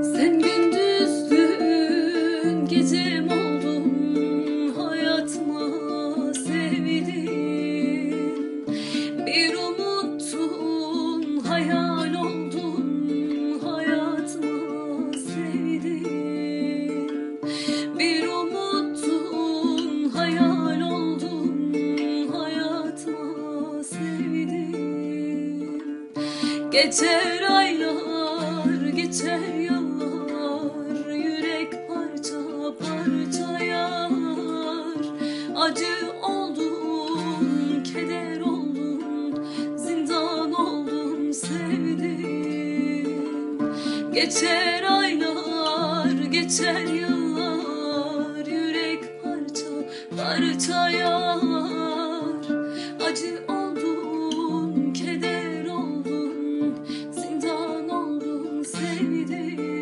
Sen gündüzdün, gecem oldun, hayatıma sevdin. Bir umuttun, hayal oldun, hayatıma sevdin. Bir umuttun, hayal oldun, hayatıma sevdin. Geçer aylar, geçer yıllar, yürek parça parça yar. Acı oldun, keder oldun, zindan oldun, sevdim. Geçer aylar, geçer yıllar, yürek parça parça yar. Acı oldun, keder oldun, zindan oldun, sevdim.